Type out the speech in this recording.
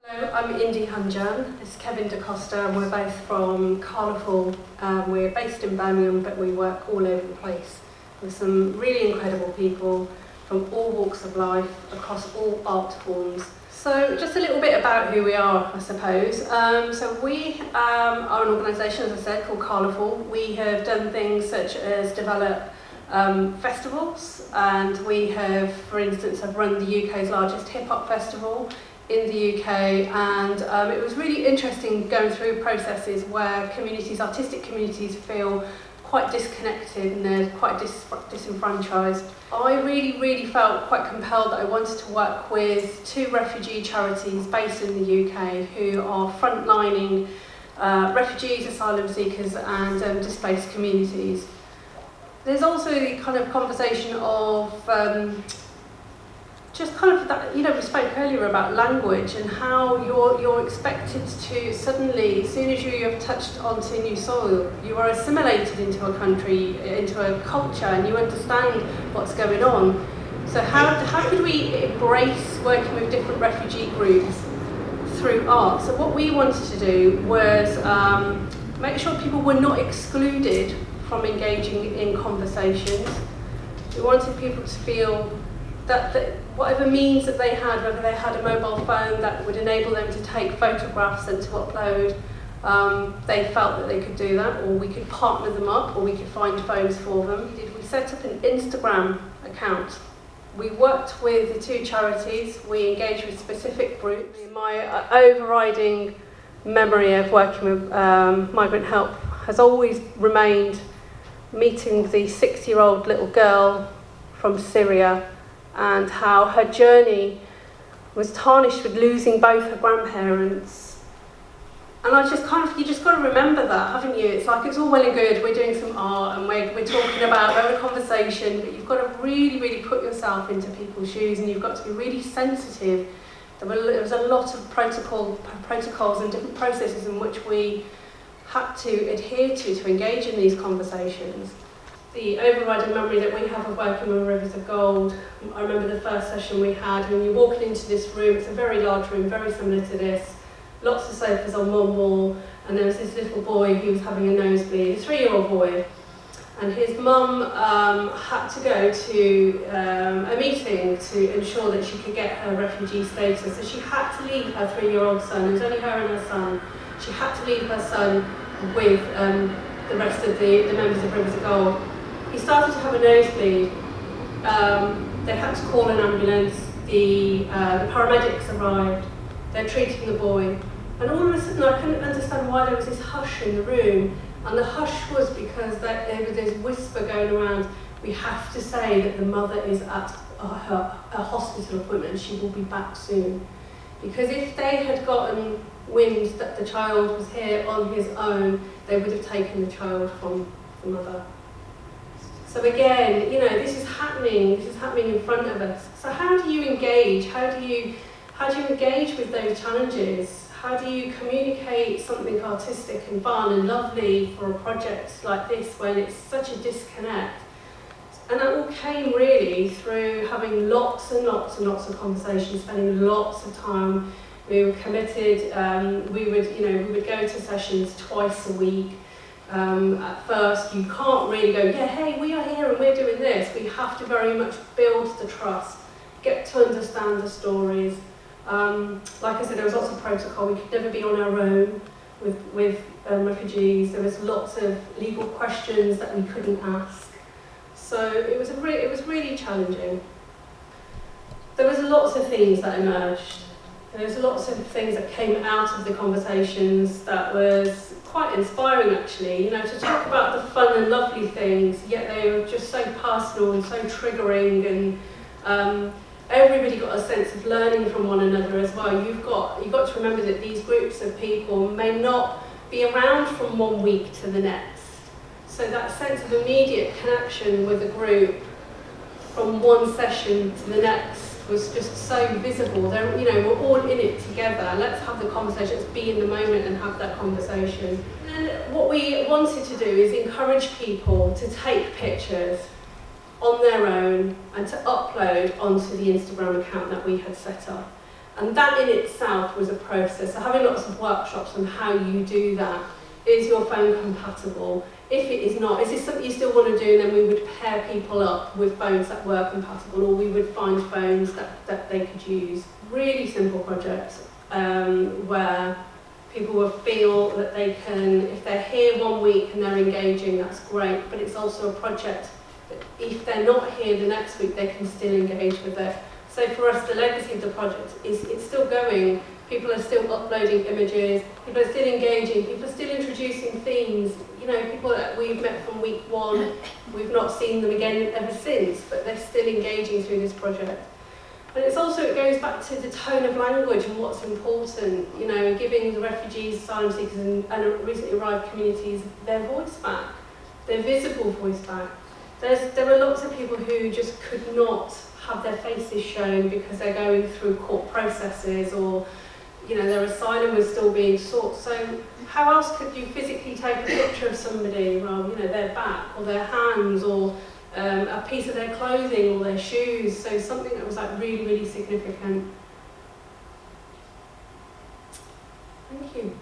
Hello, I'm Indy Hunjan. This is Kevin DaCosta, and we're both from Carnival. We're based in Birmingham, but we work all over the place with some really incredible people from all walks of life, across all art forms. So just a little bit about who we are, I suppose. So we are an organisation, as I said, called Carnival. We have done things such as develop festivals, and we have, for instance, have run the UK's largest hip-hop festival in the UK, and it was really interesting going through processes where communities, artistic communities, feel quite disconnected and they're quite disenfranchised. I really felt quite compelled that I wanted to work with two refugee charities based in the UK who are frontlining refugees, asylum seekers and displaced communities. There's also the kind of conversation of just kind of that, we spoke earlier about language and how you're expected to suddenly, as soon as you have touched onto new soil, you are assimilated into a country, into a culture, and you understand what's going on. So how could we embrace working with different refugee groups through art? So what we wanted to do was make sure people were not excluded from engaging in conversations. We wanted people to feel that whatever means that they had, whether they had a mobile phone that would enable them to take photographs and to upload, they felt that they could do that, or we could partner them up, or we could find phones for them. We set up an Instagram account. We worked with the two charities, we engaged with specific groups. My overriding memory of working with migrant help has always remained meeting the 6-year-old little girl from Syria, and how her journey was tarnished with losing both her grandparents. And you just got to remember that, haven't you? It's like, it's all well and good, we're doing some art and we're talking about, we're having a conversation, but you've got to really put yourself into people's shoes, and you've got to be really sensitive. There was a lot of protocols and different processes in which we had to adhere to engage in these conversations. The overriding memory that we have of working with Rivers of Gold, I remember the first session we had, when you walk into this room, it's a very large room, very similar to this, lots of sofas on one wall, and there was this little boy who was having a nosebleed, a 3-year-old boy, and his mum had to go to a meeting to ensure that she could get her refugee status, so she had to leave her 3-year-old son. It was only her and her son. She had to leave her son with the rest of the members of Rivers of Gold. He started to have a nosebleed. They had to call an ambulance. The paramedics arrived. They're treating the boy. And all of a sudden I couldn't understand why there was this hush in the room. And the hush was because there was this whisper going around, we have to say that the mother is at her hospital appointment and she will be back soon. Because if they had gotten wind that the child was here on his own, they would have taken the child from the mother. So again, this is happening in front of us. So how do you engage? How do you engage with those challenges? How do you communicate something artistic and fun and lovely for a project like this when it's such a disconnect? And that all came really through having lots and lots of conversations, spending lots of time. We were committed. We would go to sessions twice a week. At first, you can't really go, yeah, hey, we are here and we're doing this. We have to very much build the trust, get to understand the stories. Like I said, there was lots of protocol. We could never be on our own with refugees. There was lots of legal questions that we couldn't ask. So it was really challenging. There was lots of things that emerged. There was lots of things that came out of the conversations that was quite inspiring, actually. To talk about the fun and lovely things, yet they were just so personal and so triggering, and everybody got a sense of learning from one another as well. You've got to remember that these groups of people may not be around from one week to the next. So that sense of immediate connection with the group from one session to the next was just so visible. We're all in it together. Let's have the conversation, let's be in the moment and have that conversation. And what we wanted to do is encourage people to take pictures on their own and to upload onto the Instagram account that we had set up. And that in itself was a process. So having lots of workshops on how you do that. Is your phone compatible? If it is not, is this something you still want to do? And then we would pair people up with phones that were compatible, or we would find phones that they could use. Really simple projects where people will feel that they can, if they're here 1 week and they're engaging, that's great, but it's also a project that if they're not here the next week, they can still engage with it. So for us, the legacy of the project is it's still going. People are still uploading images, people are still engaging, people are still introducing themes. You know, people that we've met from week 1, we've not seen them again ever since, but they're still engaging through this project. And it's also, it goes back to the tone of language and what's important, you know, giving the refugees, asylum seekers and recently arrived communities their voice back, their visible voice back. There are lots of people who just could not have their faces shown because they're going through court processes, or you know, their asylum was still being sought. So how else could you physically take a picture of somebody, well, you know, their back or their hands, or a piece of their clothing or their shoes? So something that was like really, really significant. Thank you.